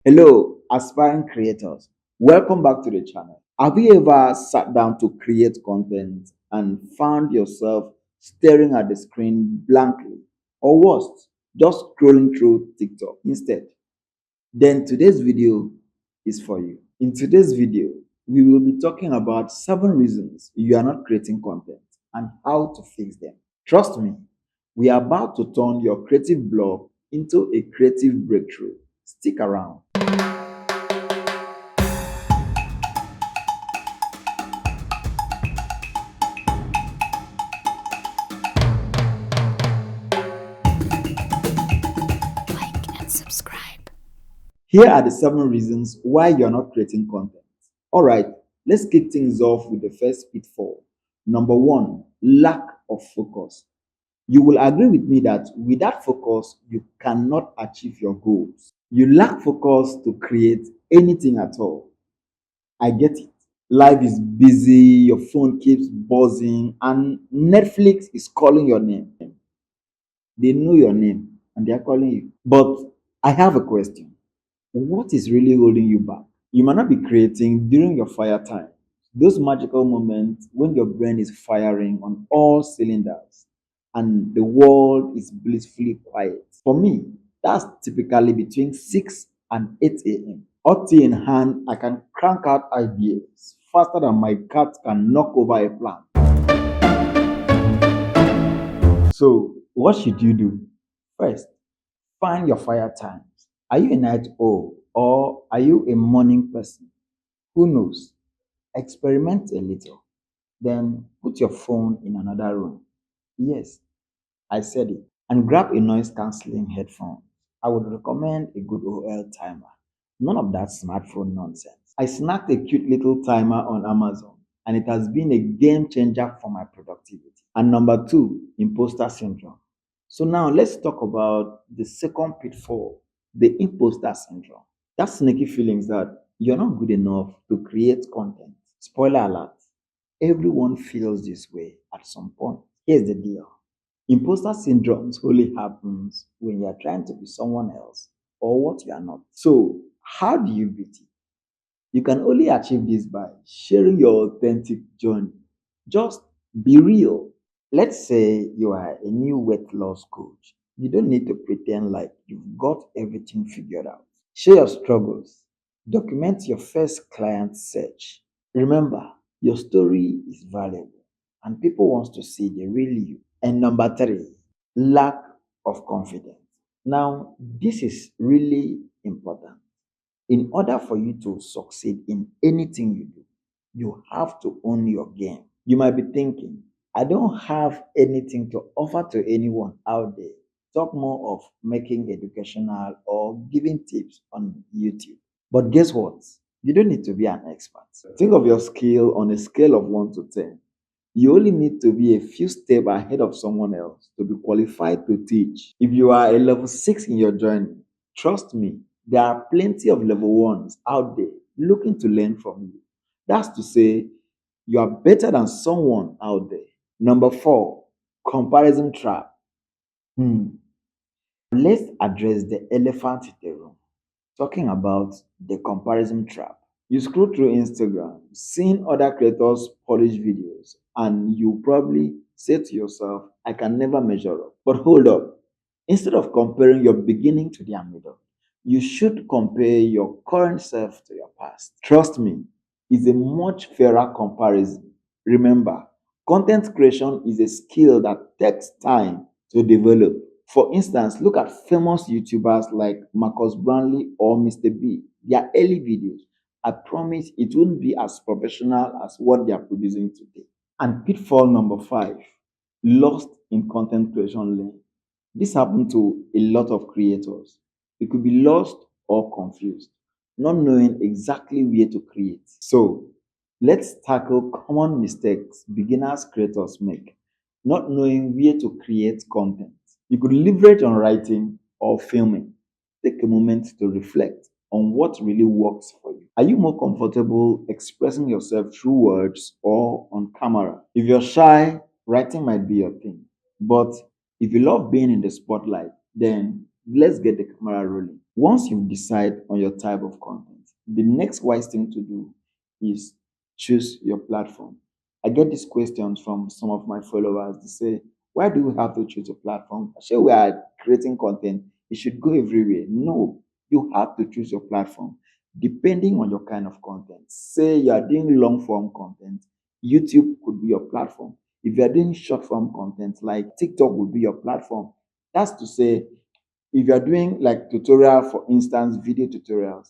Hello, aspiring creators. Welcome back to the channel. Have you ever sat down to create content and found yourself staring at the screen blankly? Or worse, just scrolling through TikTok instead? Then today's video is for you. In today's video, we will be talking about 7 reasons you are not creating content and how to fix them. Trust me, we are about to turn your creative block into a creative breakthrough. Stick around. Like and subscribe. Here are the 7 reasons why you are not creating content. All right, let's kick things off with the first pitfall. Number one, lack of focus. You will agree with me that without focus, you cannot achieve your goals. You lack focus to create anything at all. I get it. Life is busy, your phone keeps buzzing, and Netflix is calling your name. They know your name and they are calling you. But I have a question. What is really holding you back? You might not be creating during your fire time, those magical moments when your brain is firing on all cylinders and the world is blissfully quiet. For me, that's typically between 6 and 8 a.m. Hot tea in hand, I can crank out ideas faster than my cat can knock over a plant. So, what should you do? First, find your fire times. Are you a night owl or are you a morning person? Who knows? Experiment a little. Then put your phone in another room. Yes, I said it. And grab a noise cancelling headphone. I would recommend a good OL timer. None of that smartphone nonsense. I snagged a cute little timer on Amazon and it has been a game changer for my productivity. And number two, imposter syndrome. So now let's talk about the second pitfall, the imposter syndrome. That sneaky feelings that you're not good enough to create content. Spoiler alert, everyone feels this way at some point. Here's the deal. Imposter syndrome only happens when you're trying to be someone else or what you are not. So, how do you beat it? You can only achieve this by sharing your authentic journey. Just be real. Let's say you are a new weight loss coach. You don't need to pretend like you've got everything figured out. Share your struggles. Document your first client search. Remember, your story is valuable and people want to see the real you. And number three, lack of confidence. Now, this is really important. In order for you to succeed in anything you do, you have to own your game. You might be thinking, I don't have anything to offer to anyone out there. Talk more of making educational or giving tips on YouTube. But guess what? You don't need to be an expert. Think of your skill on a scale of 1 to 10. You only need to be a few steps ahead of someone else to be qualified to teach. If you are a level 6 in your journey, trust me, there are plenty of level 1s out there looking to learn from you. That's to say, you are better than someone out there. Number four, comparison trap. Hmm. Let's address the elephant in the room. Talking about the comparison trap. You scroll through Instagram, seeing other creators polish videos, and you probably say to yourself, I can never measure up. But hold up. Instead of comparing your beginning to their middle, you should compare your current self to your past. Trust me, it's a much fairer comparison. Remember, content creation is a skill that takes time to develop. For instance, look at famous YouTubers like Marcus Brownlee or Mr. B. Their early videos, I promise it won't be as professional as what they are producing today. And pitfall number five, lost in content creation lane. This happened to a lot of creators. You could be lost or confused, not knowing exactly where to create. So, let's tackle common mistakes beginners creators make, not knowing where to create content. You could leverage on writing or filming. Take a moment to reflect on what really works for you. Are you more comfortable expressing yourself through words or on camera? If you're shy, writing might be your thing. But if you love being in the spotlight, then let's get the camera rolling. Once you decide on your type of content, the next wise thing to do is choose your platform. I get these questions from some of my followers. They say, why do we have to choose a platform? Sure, we are creating content. It should go everywhere. No, you have to choose your platform depending on your kind of content. Say you are doing long form content, YouTube could be your platform. If you are doing short form content, like TikTok would be your platform. That's to say, if you are doing like tutorial, for instance, video tutorials,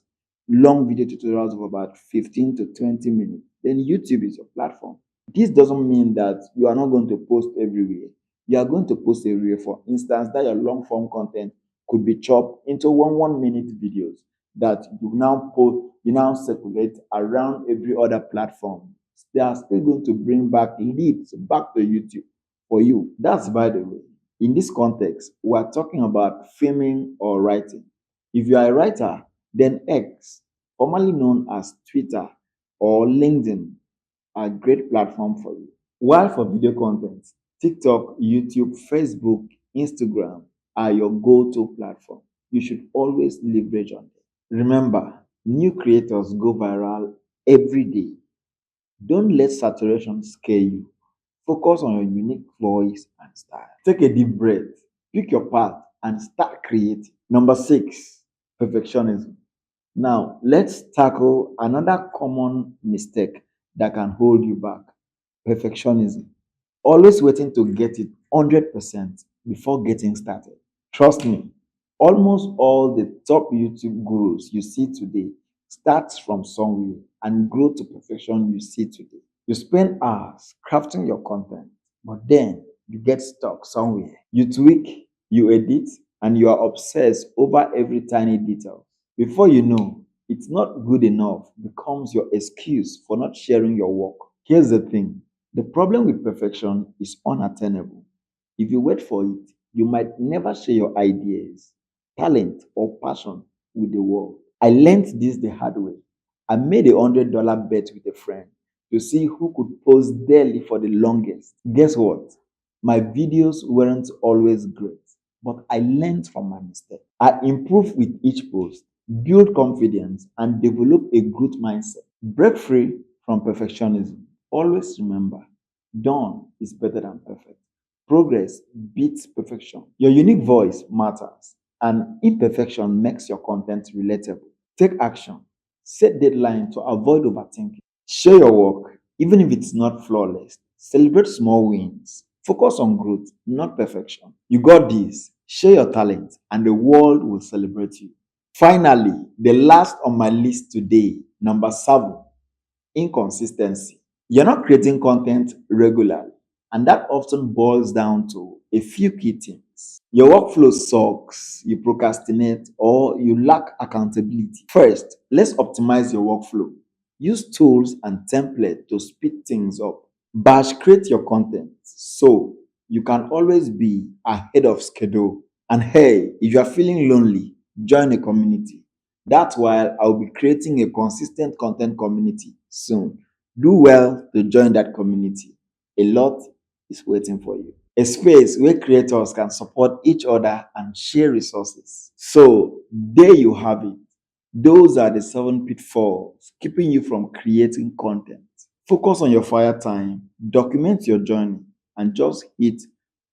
long video tutorials of about 15 to 20 minutes, then YouTube is your platform. This doesn't mean that you are not going to post everywhere. You are going to post everywhere. For instance, that your long form content could be chopped into one minute videos that you now post, you now circulate around every other platform. They are still going to bring back leads back to YouTube for you. That's by the way. In this context, we are talking about filming or writing. If you are a writer, then X, formerly known as Twitter or LinkedIn, are a great platform for you. While for video content, TikTok, YouTube, Facebook, Instagram are your go-to platform. You should always leverage on them. Remember, new creators go viral every day. Don't let saturation scare you. Focus on your unique voice and style. Take a deep breath, pick your path, and start creating. Number six, perfectionism. Now, let's tackle another common mistake that can hold you back: perfectionism. Always waiting to get it 100% before getting started. Trust me, almost all the top YouTube gurus you see today starts from somewhere and grow to perfection you see today. You spend hours crafting your content, but then you get stuck somewhere. You tweak, you edit, and you are obsessed over every tiny detail. Before you know, it's not good enough becomes your excuse for not sharing your work. Here's the thing: the problem with perfection is unattainable. If you wait for it, you might never share your ideas, talent, or passion with the world. I learned this the hard way. I made $100 bet with a friend to see who could post daily for the longest. Guess what? My videos weren't always great, but I learned from my mistake. I improved with each post, build confidence, and develop a growth mindset. Break free from perfectionism. Always remember, done is better than perfect. Progress beats perfection. Your unique voice matters, and imperfection makes your content relatable. Take action. Set deadline to avoid overthinking. Share your work, even if it's not flawless. Celebrate small wins. Focus on growth, not perfection. You got this. Share your talent, and the world will celebrate you. Finally, the last on my list today, number seven: inconsistency. You're not creating content regularly, and that often boils down to a few key things. Your workflow sucks, you procrastinate, or you lack accountability. First, let's optimize your workflow. Use tools and templates to speed things up. Batch create your content so you can always be ahead of schedule. And hey, if you are feeling lonely, join a community. That's why I'll be creating a consistent content community soon. Do well to join that community. A lot is waiting for you. A space where creators can support each other and share resources. So, there you have it. Those are the seven pitfalls keeping you from creating content. Focus on your fire time, document your journey, and just hit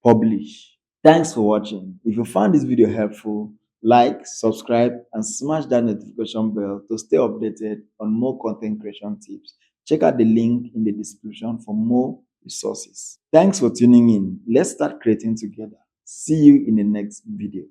publish. Thanks for watching. If you found this video helpful, like, subscribe, and smash that notification bell to stay updated on more content creation tips. Check out the link in the description for more resources. Thanks for tuning in. Let's start creating together. See you in the next video.